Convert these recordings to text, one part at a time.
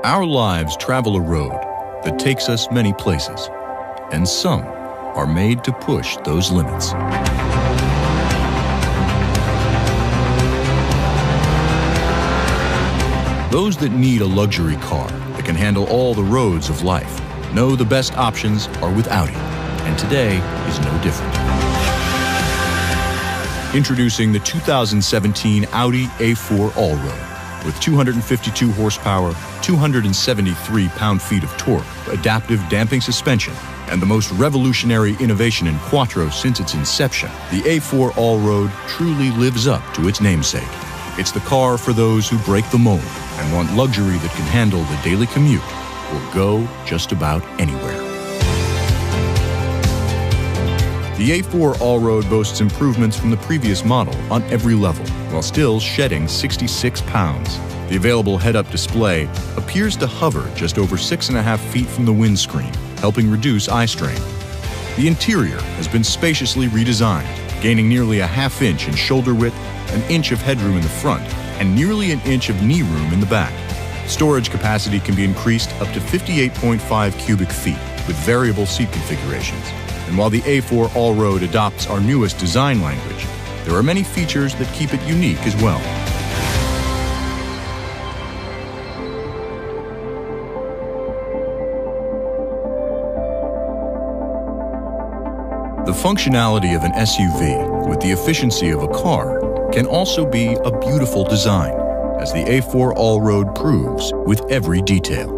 Our lives travel a road that takes us many places, and some are made to push those limits. Those that need a luxury car that can handle all the roads of life know the best options are with Audi, and today is no different. Introducing the 2017 Audi A4 Allroad. With 252 horsepower, 273 pound-feet of torque, adaptive damping suspension, and the most revolutionary innovation in Quattro since its inception, the A4 Allroad truly lives up to its namesake. It's the car for those who break the mold and want luxury that can handle the daily commute or go just about anywhere. The A4 Allroad boasts improvements from the previous model on every level, while still shedding 66 pounds. The available head-up display appears to hover just over 6.5 feet from the windscreen, helping reduce eye strain. The interior has been spaciously redesigned, gaining nearly a ½ inch in shoulder width, an inch of headroom in the front, and nearly an inch of knee room in the back. Storage capacity can be increased up to 58.5 cubic feet with variable seat configurations. And while the A4 Allroad adopts our newest design language, there are many features that keep it unique as well. The functionality of an SUV with the efficiency of a car can also be a beautiful design, as the A4 Allroad proves with every detail.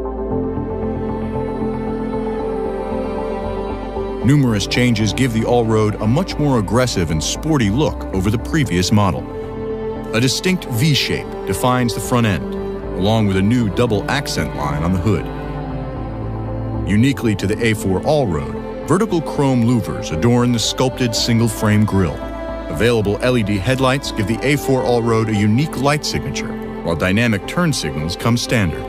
Numerous changes give the Allroad a much more aggressive and sporty look over the previous model. A distinct V-shape defines the front end, along with a new double accent line on the hood. Uniquely to the A4 Allroad, vertical chrome louvers adorn the sculpted single-frame grille. Available LED headlights give the A4 Allroad a unique light signature, while dynamic turn signals come standard.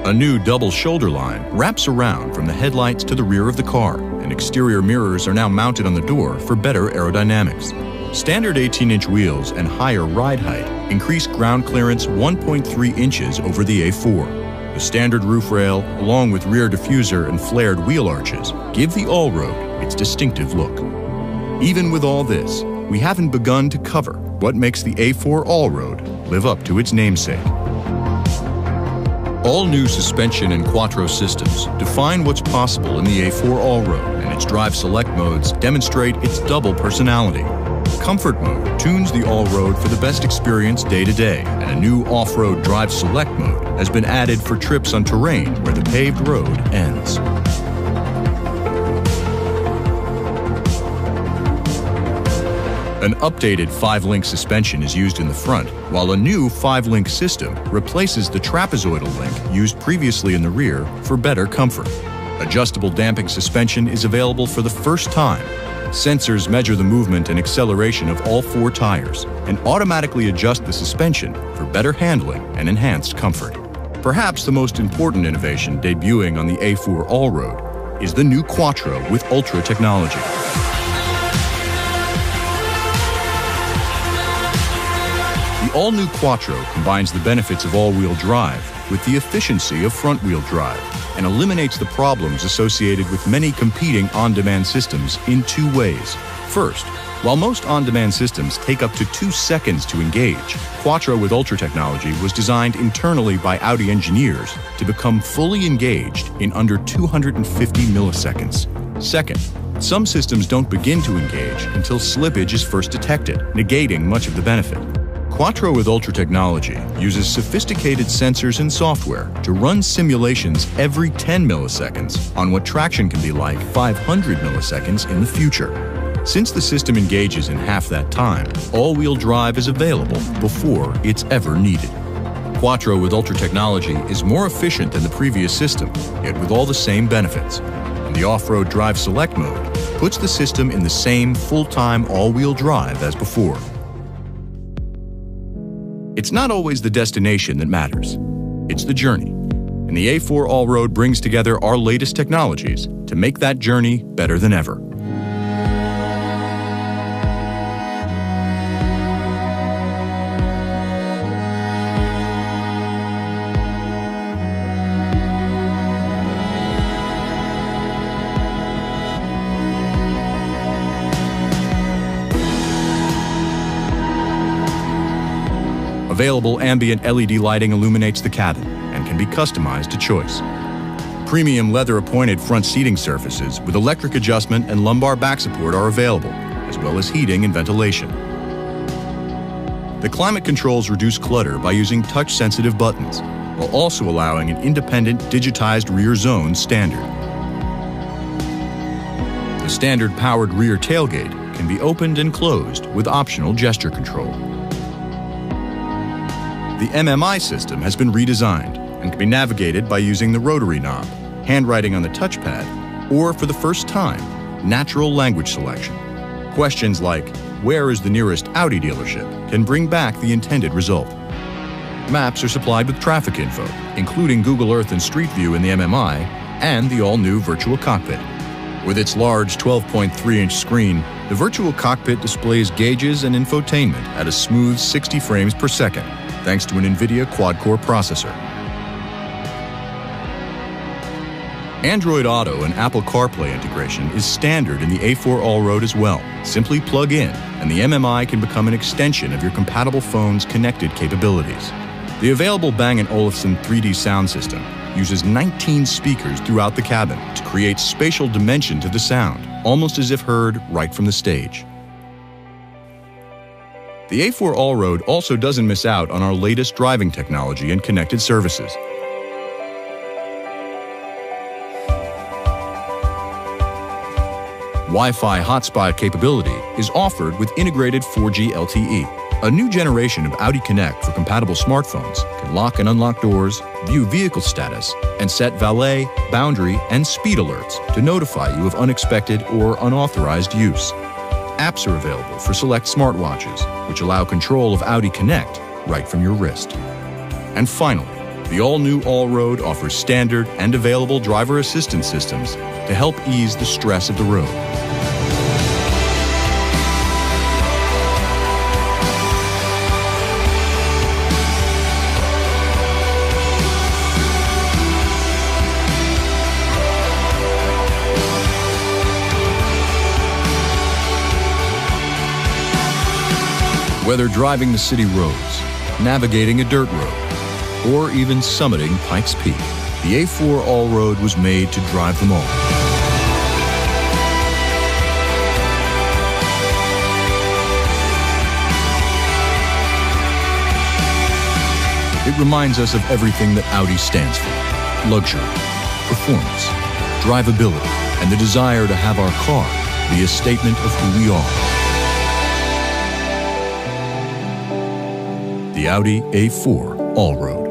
A new double shoulder line wraps around from the headlights to the rear of the car, and exterior mirrors are now mounted on the door for better aerodynamics. Standard 18-inch wheels and higher ride height increase ground clearance 1.3 inches over the A4. The standard roof rail, along with rear diffuser and flared wheel arches, give the Allroad its distinctive look. Even with all this, we haven't begun to cover what makes the A4 Allroad live up to its namesake. All new suspension and Quattro systems define what's possible in the A4 Allroad, and its drive select modes demonstrate its double personality. Comfort mode tunes the Allroad for the best experience day to day, and a new off-road drive select mode has been added for trips on terrain where the paved road ends. An updated 5-link suspension is used in the front, while a new 5-link system replaces the trapezoidal link used previously in the rear for better comfort. Adjustable damping suspension is available for the first time. Sensors measure the movement and acceleration of all 4 tires and automatically adjust the suspension for better handling and enhanced comfort. Perhaps the most important innovation debuting on the A4 Allroad is the new Quattro with Ultra technology. The all-new Quattro combines the benefits of all-wheel drive with the efficiency of front-wheel drive and eliminates the problems associated with many competing on-demand systems in 2 ways. First, while most on-demand systems take up to 2 seconds to engage, Quattro with Ultra technology was designed internally by Audi engineers to become fully engaged in under 250 milliseconds. Second, some systems don't begin to engage until slippage is first detected, negating much of the benefit. Quattro with Ultra technology uses sophisticated sensors and software to run simulations every 10 milliseconds on what traction can be like 500 milliseconds in the future. Since the system engages in half that time, all-wheel drive is available before it's ever needed. Quattro with Ultra technology is more efficient than the previous system, yet with all the same benefits. And the off-road drive select mode puts the system in the same full-time all-wheel drive as before. It's not always the destination that matters. It's the journey. And the A4 Allroad brings together our latest technologies to make that journey better than ever. Available ambient LED lighting illuminates the cabin and can be customized to choice. Premium leather-appointed front seating surfaces with electric adjustment and lumbar back support are available, as well as heating and ventilation. The climate controls reduce clutter by using touch-sensitive buttons, while also allowing an independent digitized rear zone standard. The standard powered rear tailgate can be opened and closed with optional gesture control. The MMI system has been redesigned and can be navigated by using the rotary knob, handwriting on the touchpad, or for the first time, natural language selection. Questions like, "Where is the nearest Audi dealership?" can bring back the intended result. Maps are supplied with traffic info, including Google Earth and Street View in the MMI, and the all-new virtual cockpit. With its large 12.3-inch screen, the virtual cockpit displays gauges and infotainment at a smooth 60 frames per second, thanks to an NVIDIA quad-core processor. Android Auto and Apple CarPlay integration is standard in the A4 Allroad as well. Simply plug in, and the MMI can become an extension of your compatible phone's connected capabilities. The available Bang & Olufsen 3D sound system uses 19 speakers throughout the cabin to create spatial dimension to the sound, almost as if heard right from the stage. The A4 Allroad also doesn't miss out on our latest driving technology and connected services. Wi-Fi hotspot capability is offered with integrated 4G LTE. A new generation of Audi Connect for compatible smartphones can lock and unlock doors, view vehicle status, and set valet, boundary, and speed alerts to notify you of unexpected or unauthorized use. Apps are available for select smartwatches, which allow control of Audi Connect right from your wrist. And finally, the all-new Allroad offers standard and available driver assistance systems to help ease the stress of the road. Whether driving the city roads, navigating a dirt road, or even summiting Pikes Peak, the A4 Allroad was made to drive them all. It reminds us of everything that Audi stands for: luxury, performance, drivability, and the desire to have our car be a statement of who we are. The Audi A4 Allroad.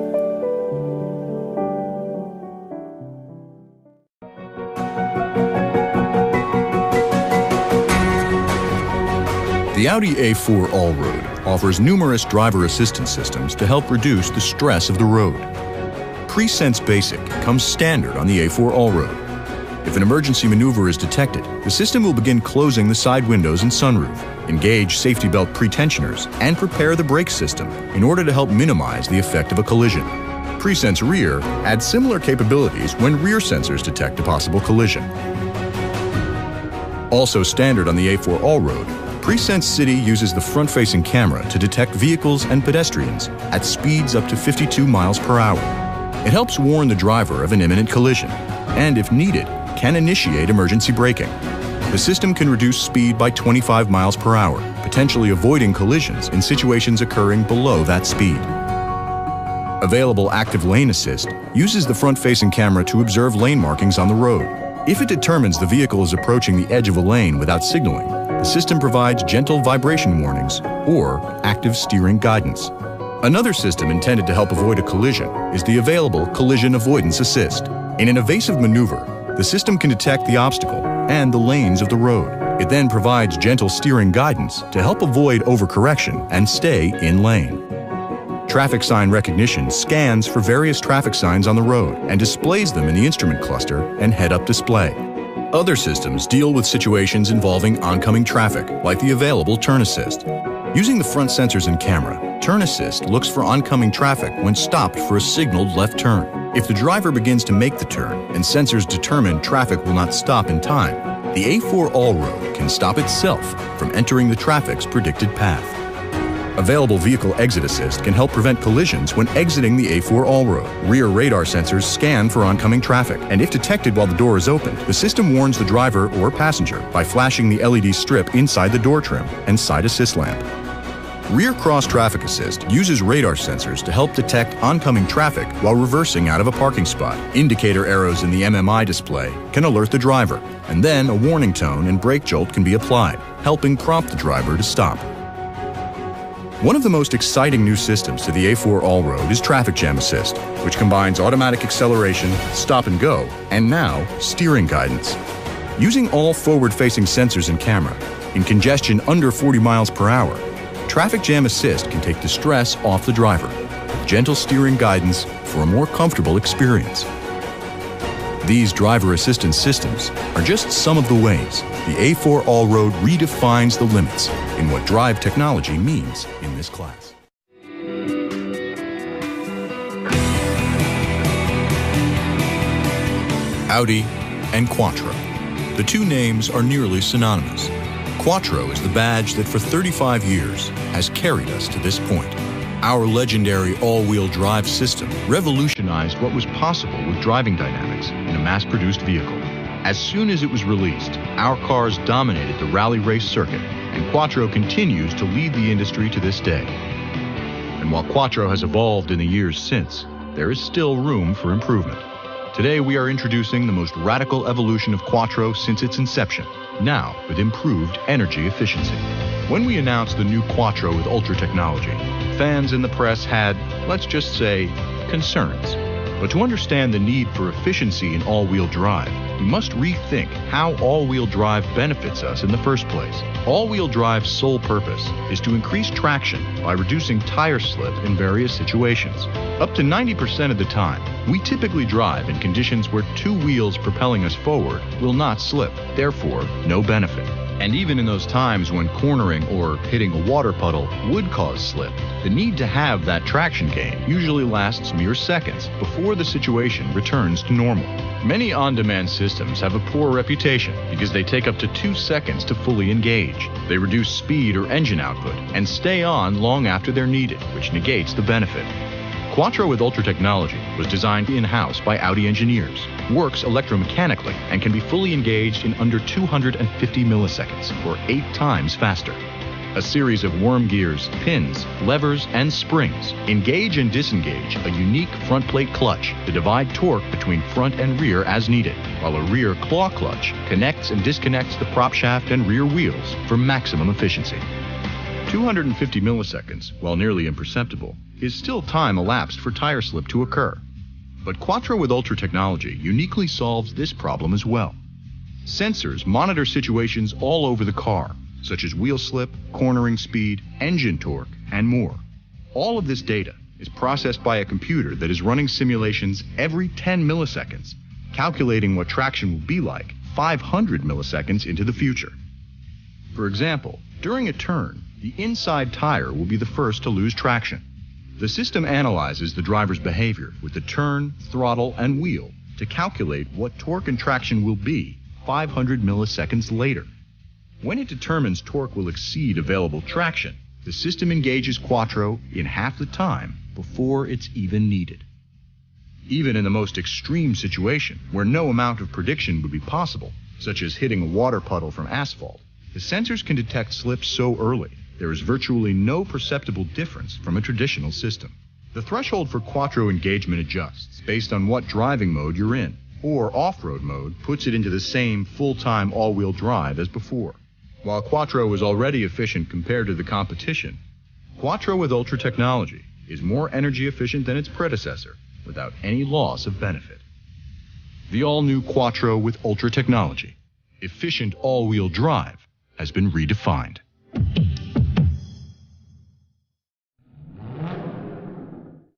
The Audi A4 Allroad offers numerous driver assistance systems to help reduce the stress of the road. Pre-Sense Basic comes standard on the A4 Allroad. If an emergency maneuver is detected, the system will begin closing the side windows and sunroof, engage safety belt pretensioners, and prepare the brake system in order to help minimize the effect of a collision. Pre-Sense Rear adds similar capabilities when rear sensors detect a possible collision. Also standard on the A4 Allroad, Pre-Sense City uses the front-facing camera to detect vehicles and pedestrians at speeds up to 52 miles per hour. It helps warn the driver of an imminent collision, and if needed, can initiate emergency braking. The system can reduce speed by 25 miles per hour, potentially avoiding collisions in situations occurring below that speed. Available Active Lane Assist uses the front-facing camera to observe lane markings on the road. If it determines the vehicle is approaching the edge of a lane without signaling, the system provides gentle vibration warnings or active steering guidance. Another system intended to help avoid a collision is the available Collision Avoidance Assist. In an evasive maneuver, the system can detect the obstacle and the lanes of the road. It then provides gentle steering guidance to help avoid overcorrection and stay in lane. Traffic sign recognition scans for various traffic signs on the road and displays them in the instrument cluster and head-up display. Other systems deal with situations involving oncoming traffic, like the available Turn Assist. Using the front sensors and camera, Turn Assist looks for oncoming traffic when stopped for a signaled left turn. If the driver begins to make the turn and sensors determine traffic will not stop in time, the A4 Allroad can stop itself from entering the traffic's predicted path. Available vehicle exit assist can help prevent collisions when exiting the A4 Allroad. Rear radar sensors scan for oncoming traffic, and if detected while the door is open, the system warns the driver or passenger by flashing the LED strip inside the door trim and side assist lamp. Rear cross traffic assist uses radar sensors to help detect oncoming traffic while reversing out of a parking spot. Indicator arrows in the MMI display can alert the driver, and then a warning tone and brake jolt can be applied, helping prompt the driver to stop. One of the most exciting new systems to the A4 Allroad is Traffic Jam Assist, which combines automatic acceleration, stop and go, and now steering guidance. Using all forward-facing sensors and camera, in congestion under 40 miles per hour, Traffic Jam Assist can take the stress off the driver with gentle steering guidance for a more comfortable experience. These driver assistance systems are just some of the ways the A4 Allroad redefines the limits in what drive technology means in this class. Audi and Quattro. The two names are nearly synonymous. Quattro is the badge that for 35 years has carried us to this point. Our legendary all-wheel drive system revolutionized what was possible with driving dynamics in a mass-produced vehicle. As soon as it was released, our cars dominated the rally race circuit, and Quattro continues to lead the industry to this day. And while Quattro has evolved in the years since, there is still room for improvement. Today we are introducing the most radical evolution of Quattro since its inception, now with improved energy efficiency. When we announced the new Quattro with Ultra technology, fans and the press had, let's just say, concerns. But to understand the need for efficiency in all-wheel drive, we must rethink how all-wheel drive benefits us in the first place. All-wheel drive's sole purpose is to increase traction by reducing tire slip in various situations. Up to 90% of the time, we typically drive in conditions where two wheels propelling us forward will not slip, therefore no benefit. And even in those times when cornering or hitting a water puddle would cause slip, the need to have that traction gain usually lasts mere seconds before the situation returns to normal. Many on-demand systems have a poor reputation because they take up to 2 seconds to fully engage. They reduce speed or engine output and stay on long after they're needed, which negates the benefit. Quattro with Ultra technology was designed in-house by Audi engineers, works electromechanically, and can be fully engaged in under 250 milliseconds, or 8 times faster. A series of worm gears, pins, levers, and springs engage and disengage a unique front plate clutch to divide torque between front and rear as needed, while a rear claw clutch connects and disconnects the prop shaft and rear wheels for maximum efficiency. 250 milliseconds, while nearly imperceptible, is still time elapsed for tire slip to occur. But Quattro with Ultra technology uniquely solves this problem as well. Sensors monitor situations all over the car, such as wheel slip, cornering speed, engine torque, and more. All of this data is processed by a computer that is running simulations every 10 milliseconds, calculating what traction will be like 500 milliseconds into the future. For example, during a turn, the inside tire will be the first to lose traction. The system analyzes the driver's behavior with the turn, throttle, and wheel to calculate what torque and traction will be 500 milliseconds later. When it determines torque will exceed available traction, the system engages Quattro in half the time before it's even needed. Even in the most extreme situation, where no amount of prediction would be possible, such as hitting a water puddle from asphalt, the sensors can detect slips so early there is virtually no perceptible difference from a traditional system. The threshold for Quattro engagement adjusts based on what driving mode you're in, or off-road mode puts it into the same full-time all-wheel drive as before. While Quattro was already efficient compared to the competition, Quattro with Ultra technology is more energy efficient than its predecessor without any loss of benefit. The all-new Quattro with Ultra technology, efficient all-wheel drive, has been redefined.